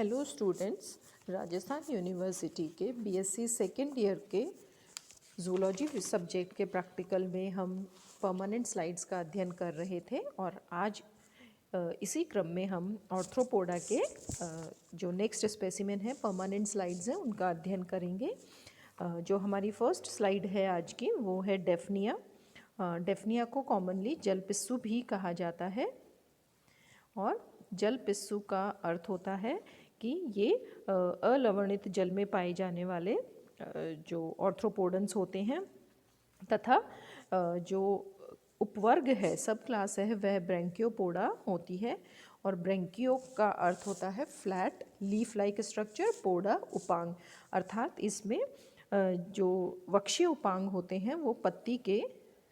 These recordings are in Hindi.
हेलो स्टूडेंट्स, राजस्थान यूनिवर्सिटी के बीएससी सेकेंड ईयर के जूलॉजी सब्जेक्ट के प्रैक्टिकल में हम परमानेंट स्लाइड्स का अध्ययन कर रहे थे और आज इसी क्रम में हम ऑर्थ्रोपोडा के जो नेक्स्ट स्पेसिमेन है परमानेंट स्लाइड्स हैं उनका अध्ययन करेंगे। जो हमारी फर्स्ट स्लाइड है आज की वो है डेफनिया। डेफनिया को कॉमनली जलपिस्सू भी कहा जाता है और जल पिस्सू का अर्थ होता है कि ये अलवणित जल में पाए जाने वाले जो ऑर्थ्रोपोडन्स होते हैं तथा जो उपवर्ग है सब क्लास है वह ब्रैंकियोपोडा होती है। और ब्रैंकियो का अर्थ होता है फ्लैट लीफ लाइक स्ट्रक्चर, पोडा उपांग, अर्थात इसमें जो वक्षीय उपांग होते हैं वो पत्ती के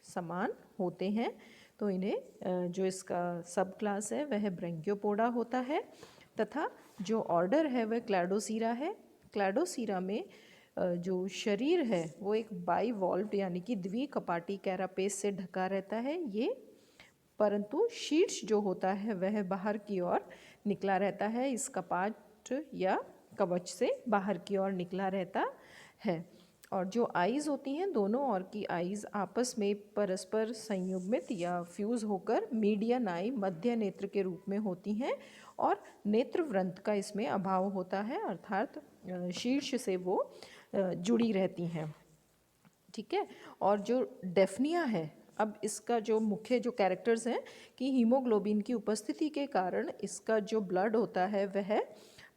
समान होते हैं। तो इन्हें जो इसका सब क्लास है वह ब्रैंकियोपोडा होता है तथा जो ऑर्डर है वह क्लैडोसीरा है। क्लैडोसीरा में जो शरीर है वो एक बाईवॉल्व्ड यानी कि द्विकपाटी कैरापेस से ढका रहता है ये, परंतु शीर्ष जो होता है वह बाहर की ओर निकला रहता है, इस कपाट या कवच से बाहर की ओर निकला रहता है। और जो आइज़ होती हैं दोनों ओर की आइज़ आपस में परस्पर संयुग्मित या फ्यूज़ होकर मीडियन आई मध्य नेत्र के रूप में होती हैं और नेत्र व्रंत का इसमें अभाव होता है, अर्थात शीर्ष से वो जुड़ी रहती हैं। ठीक है। और जो डेफनिया है, अब इसका जो मुख्य जो कैरेक्टर्स हैं कि हीमोग्लोबिन की उपस्थिति के कारण इसका जो ब्लड होता है वह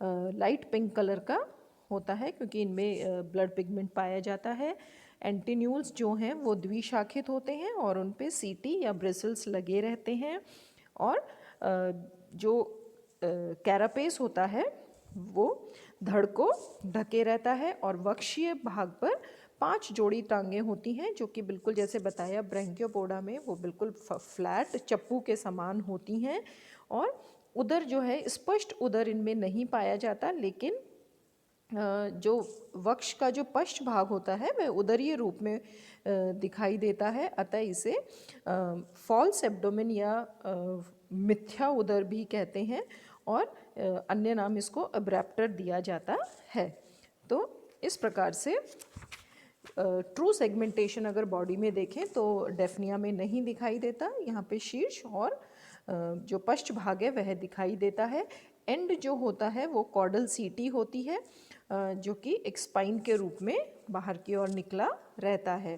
लाइट पिंक कलर का होता है क्योंकि इनमें ब्लड पिगमेंट पाया जाता है। एंटीन्यूल्स जो हैं वो द्विशाखित होते हैं और उन पे सीटी या ब्रिसल्स लगे रहते हैं। और जो कैरापेस होता है वो धड़ को ढके रहता है और वक्षीय भाग पर 5 जोड़ी टांगें होती हैं जो कि बिल्कुल जैसे बताया ब्रैंकियोपोडा में वो बिल्कुल फ्लैट चप्पू के समान होती हैं। और उदर जो है स्पष्ट उदर इनमें नहीं पाया जाता, लेकिन जो वक्ष का जो पश्च भाग होता है वह उदरीय रूप में दिखाई देता है, अतः इसे फॉल्स एब्डोमेन या मिथ्या उदर भी कहते हैं और अन्य नाम इसको अब्रैप्टर दिया जाता है। तो इस प्रकार से ट्रू सेगमेंटेशन अगर बॉडी में देखें तो डेफनिया में नहीं दिखाई देता, यहाँ पे शीर्ष और जो पश्च भाग है वह दिखाई देता है। एंड जो होता है वो कॉर्डल सीटी होती है जो कि एक स्पाइन के रूप में बाहर की ओर निकला रहता है।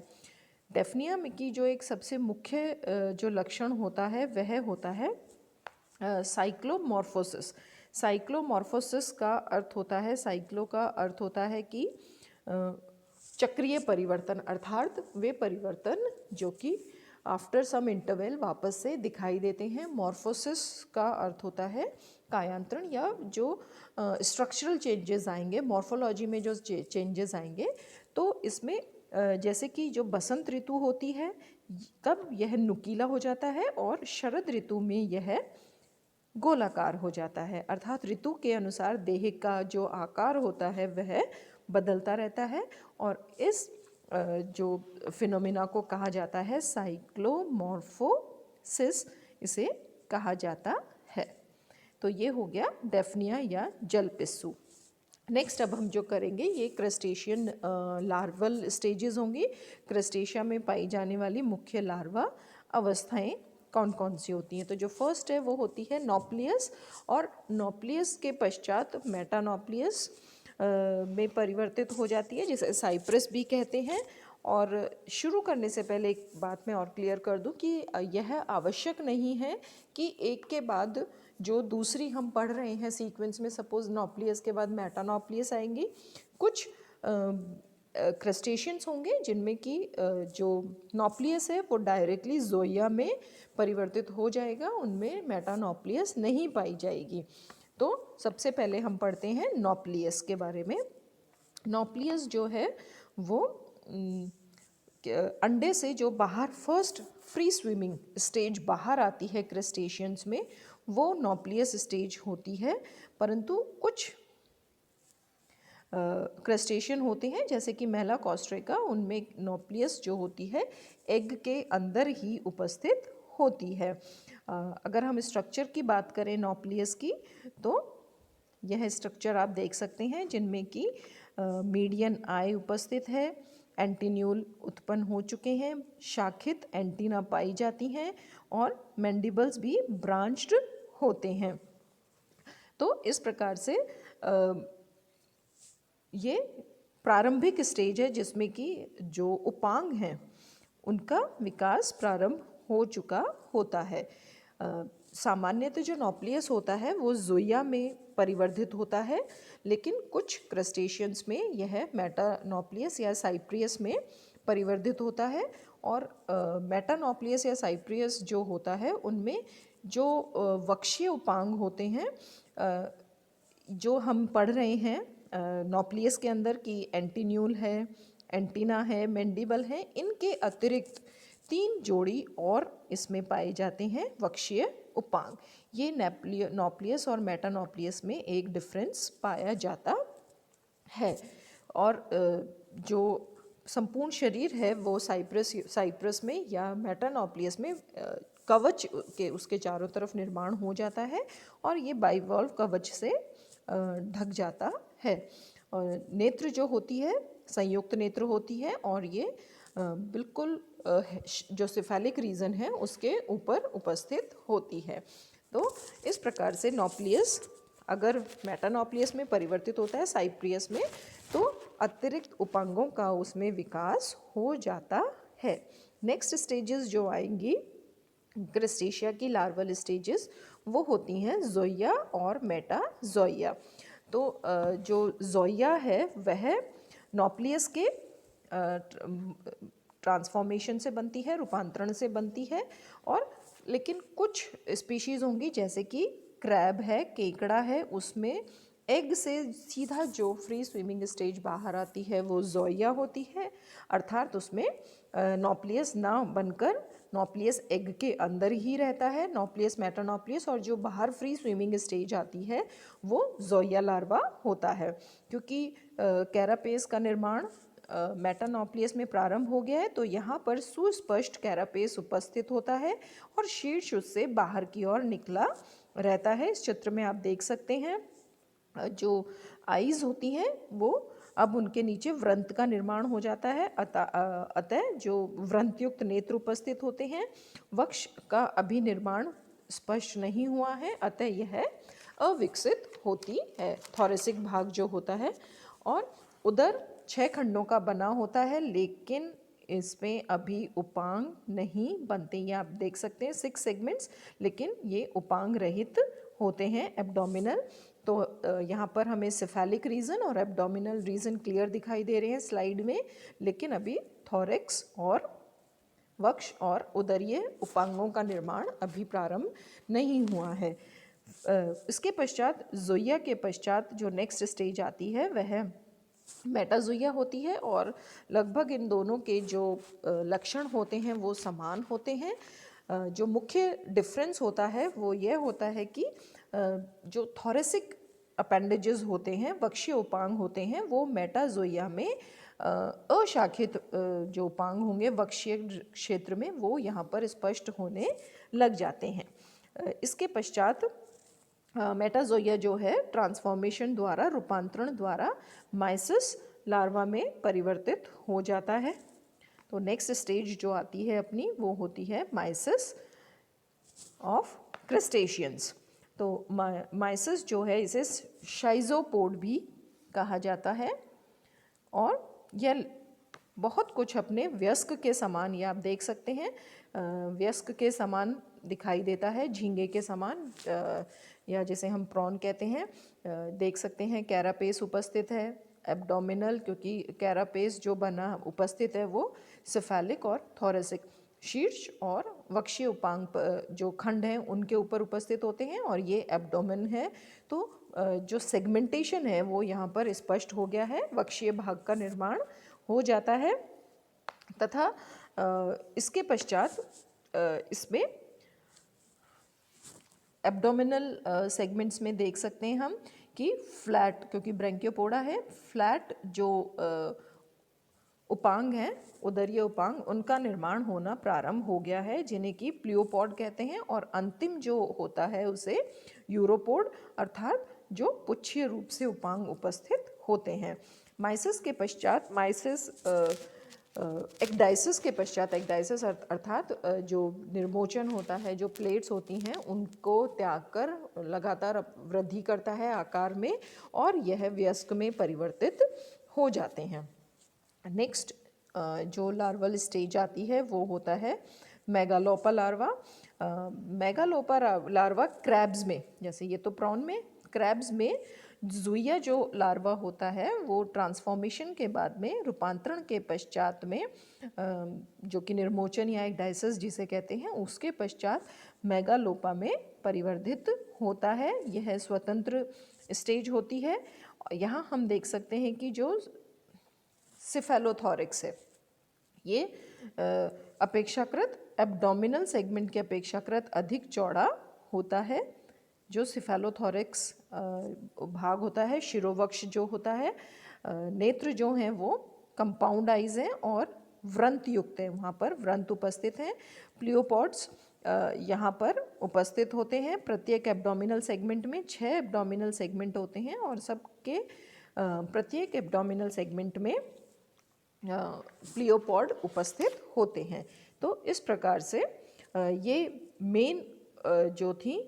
डेफनिया में की जो एक सबसे मुख्य जो लक्षण होता है वह होता है साइक्लोमॉर्फोसिस। साइक्लोमॉर्फोसिस का अर्थ होता है, साइक्लो का अर्थ होता है कि चक्रीय परिवर्तन, अर्थात वे परिवर्तन जो कि आफ्टर सम इंटरवल वापस से दिखाई देते हैं। मॉर्फोसिस का अर्थ होता है कायांतरण या जो स्ट्रक्चरल चेंजेस आएंगे, मॉर्फोलॉजी में जो चेंजेस आएंगे। तो इसमें जैसे कि जो बसंत ऋतु होती है तब यह नुकीला हो जाता है और शरद ऋतु में यह गोलाकार हो जाता है, अर्थात ऋतु के अनुसार देह का जो आकार होता है वह बदलता रहता है। और इस जो फिनोमिना को कहा जाता है साइक्लोमॉर्फोसिस, इसे कहा जाता है। तो ये हो गया डेफनिया या जलपिस्सू। नेक्स्ट अब हम जो करेंगे ये क्रस्टेशियन लार्वल स्टेजेस होंगी। क्रस्टेशिया में पाई जाने वाली मुख्य लार्वा अवस्थाएं कौन कौन सी होती हैं। तो जो फर्स्ट है वो होती है नॉप्लियस, और नॉप्लियस के पश्चात मेटानॉप्लियस में परिवर्तित हो जाती है, जिसे साइप्रस भी कहते हैं। और शुरू करने से पहले एक बात मैं और क्लियर कर दूं कि यह आवश्यक नहीं है कि एक के बाद जो दूसरी हम पढ़ रहे हैं सीक्वेंस में, सपोज नॉप्लियस के बाद मेटानॉप्लियस आएंगी। कुछ क्रस्टेशियंस होंगे जिनमें कि जो नॉप्लियस है वो डायरेक्टली जोइया में परिवर्तित हो जाएगा, उनमें मेटानॉप्लियस नहीं पाई जाएगी। तो सबसे पहले हम पढ़ते हैं नॉप्लियस के बारे में। नॉप्लियस जो है वो अंडे से जो बाहर फर्स्ट फ्री स्विमिंग स्टेज बाहर आती है क्रस्टेशियंस में, वो नॉप्लियस स्टेज होती है। परंतु कुछ क्रस्टेशियन होते हैं जैसे कि मेला कॉस्ट्रेका, उनमें नॉप्लियस जो होती है एग के अंदर ही उपस्थित होती है। अगर हम स्ट्रक्चर की बात करें नॉप्लियस की, तो यह स्ट्रक्चर आप देख सकते हैं जिनमें कि मीडियन आई उपस्थित है, एंटीन्यूल उत्पन्न हो चुके हैं, शाखित एंटीना पाई जाती हैं और मैंडिबल्स भी ब्रांच्ड होते हैं। तो इस प्रकार से ये प्रारंभिक स्टेज है जिसमें कि जो उपांग हैं उनका विकास प्रारंभ हो चुका होता है। सामान्यतः जो नॉप्लियस होता है वो ज़ोया में परिवर्धित होता है, लेकिन कुछ क्रस्टेशियंस में यह मेटानॉप्लियस या साइप्रियस में परिवर्धित होता है। और मेटानॉप्लियस या साइप्रियस जो होता है उनमें जो वक्षीय उपांग होते हैं जो हम पढ़ रहे हैं नॉप्लियस के अंदर की एंटीन्यूल है, एंटीना है, मैंडिबल है, इनके अतिरिक्त 3 जोड़ी और इसमें पाए जाते हैं वक्षीय उपांग। ये नॉप्लियस और मेटानॉप्लियस में एक डिफरेंस पाया जाता है। और जो संपूर्ण शरीर है वो साइप्रस में या मेटानॉप्लियस में कवच के उसके चारों तरफ निर्माण हो जाता है और ये बाइवॉल्व कवच से ढक जाता है। और नेत्र जो होती है संयुक्त नेत्र होती है और ये बिल्कुल जो सिफेलिक रीजन है उसके ऊपर उपस्थित होती है। तो इस प्रकार से नॉप्लियस अगर मेटानॉप्लियस में परिवर्तित होता है साइप्रियस में, तो अतिरिक्त उपांगों का उसमें विकास हो जाता है। नेक्स्ट स्टेजेस जो आएंगी क्रस्टेशिया की लार्वल स्टेजेस वो होती हैं ज़ोया और मेटाज़ोया। तो जो ज़ोया है वह नॉप्लियस के ट्रांसफॉर्मेशन से बनती है, रूपांतरण से बनती है। और लेकिन कुछ स्पीशीज़ होंगी जैसे कि क्रैब है, केकड़ा है, उसमें एग से सीधा जो फ्री स्विमिंग स्टेज बाहर आती है वो ज़ोया होती है, अर्थात उसमें नॉप्लियस ना बनकर नॉप्लियस एग के अंदर ही रहता है, नॉप्लियस मेटानॉप्लियस, और जो बाहर फ्री स्विमिंग स्टेज आती है वो ज़ोया लार्वा होता है। क्योंकि कैरापेस का निर्माण मेटानॉप्लियस में प्रारंभ हो गया है तो यहाँ पर सुस्पष्ट कैरापेस उपस्थित होता है और शीर्ष उससे बाहर की ओर निकला रहता है। इस चित्र में आप देख सकते हैं जो आईज होती हैं वो अब उनके नीचे व्रंत का निर्माण हो जाता है, अतः जो व्रंतयुक्त नेत्र उपस्थित होते हैं। वक्ष का अभी निर्माण स्पष्ट नहीं हुआ है, अतः यह अविकसित होती है, थोरेसिक भाग जो होता है। और उदर 6 खंडों का बना होता है, लेकिन इसमें अभी उपांग नहीं बनते। ये आप देख सकते हैं 6 सेगमेंट्स, लेकिन ये उपांग रहित होते हैं एब्डोमिनल। तो यहाँ पर हमें सिफेलिक रीजन और एब्डोमिनल रीजन क्लियर दिखाई दे रहे हैं स्लाइड में, लेकिन अभी थोरेक्स और वक्ष और उदरीय उपांगों का निर्माण अभी प्रारंभ नहीं हुआ है। इसके पश्चात ज़ोया के पश्चात जो नेक्स्ट स्टेज आती है वह मेटाज़ोया होती है और लगभग इन दोनों के जो लक्षण होते हैं वो समान होते हैं। जो मुख्य डिफरेंस होता है वो यह होता है कि जो थोरेसिक अपेंडेजेस होते हैं, वक्षीय उपांग होते हैं, वो मेटाज़ोया में अशाखित जो उपांग होंगे वक्षीय क्षेत्र में वो यहाँ पर स्पष्ट होने लग जाते हैं। इसके पश्चात मेटाज़ोया जो है ट्रांसफॉर्मेशन द्वारा, रूपांतरण द्वारा माइसिस लार्वा में परिवर्तित हो जाता है। तो नेक्स्ट स्टेज जो आती है अपनी वो होती है माइसिस ऑफ क्रस्टेशियंस। तो माइसिस जो है इसे शाइज़ोपोड भी कहा जाता है और यह बहुत कुछ अपने वयस्क के समान, ये आप देख सकते हैं वयस्क के समान दिखाई देता है, झींगे के समान, या जैसे हम प्रॉन कहते हैं। देख सकते हैं कैरापेस उपस्थित है, एब्डोमिनल, क्योंकि कैरापेस जो बना उपस्थित है वो सिफेलिक और थोरेसिक, शीर्ष और वक्षीय उपांग जो खंड हैं उनके ऊपर उपस्थित होते हैं और ये एब्डोमेन है। तो जो सेगमेंटेशन है वो यहाँ पर स्पष्ट हो गया है, वक्षीय भाग का निर्माण हो जाता है। तथा इसके पश्चात इसमें एब्डोमिनल सेगमेंट्स में देख सकते हैं हम कि फ्लैट, क्योंकि ब्रैंकियोपोडा है, फ्लैट जो उपांग हैं, उदरीय उपांग, उनका निर्माण होना प्रारंभ हो गया है, जिन्हें कि प्लियोपॉड कहते हैं। और अंतिम जो होता है उसे यूरोपोड अर्थात जो पुच्छीय रूप से उपांग उपस्थित होते हैं। माइसिस के पश्चात एक्डाइसिस के पश्चात, एक्डाइसिस अर्थात जो निर्मोचन होता है, जो प्लेट्स होती हैं उनको त्याग कर लगातार वृद्धि करता है आकार में और यह वयस्क में परिवर्तित हो जाते हैं। नेक्स्ट जो लार्वल स्टेज आती है वो होता है मेगालोपा लार्वा। मेगालोपा लार्वा क्रैब्स में, जैसे ये तो प्रॉन में, क्रैब्स में ज़ुइया जो लार्वा होता है वो ट्रांसफॉर्मेशन के बाद में, रूपांतरण के पश्चात में, जो कि निर्मोचन या एक्डाइसिस जिसे कहते हैं, उसके पश्चात मेगालोपा में परिवर्तित होता है। यह स्वतंत्र स्टेज होती है। यहाँ हम देख सकते हैं कि जो सिफेलोथोरिक्स है ये अपेक्षाकृत एब्डोमिनल सेगमेंट के अपेक्षाकृत अधिक चौड़ा होता है। जो सिफेलोथोरिक्स भाग होता है, शिरोवक्ष जो होता है, नेत्र जो हैं वो कंपाउंड आइज हैं और व्रंत युक्त हैं, वहाँ पर व्रंत उपस्थित हैं। प्लियोपॉड्स यहाँ पर उपस्थित होते हैं। प्रत्येक एब्डोमिनल सेगमेंट में 6 एब्डोमिनल सेगमेंट होते हैं और सबके प्रत्येक एब्डोमिनल सेगमेंट में प्लियोपॉड उपस्थित होते हैं। तो इस प्रकार से ये मेन जो थी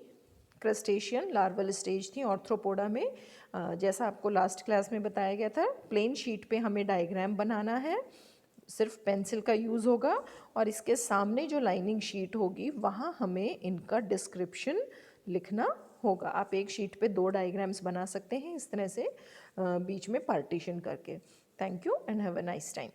क्रस्टेशियन लार्वल स्टेज थी ऑर्थ्रोपोडा में। जैसा आपको लास्ट क्लास में बताया गया था, प्लेन शीट पे हमें डायग्राम बनाना है, सिर्फ पेंसिल का यूज़ होगा और इसके सामने जो लाइनिंग शीट होगी वहाँ हमें इनका डिस्क्रिप्शन लिखना होगा। आप एक शीट पे 2 डायग्राम्स बना सकते हैं इस तरह से बीच में पार्टीशन करके। Thank you and have a nice time.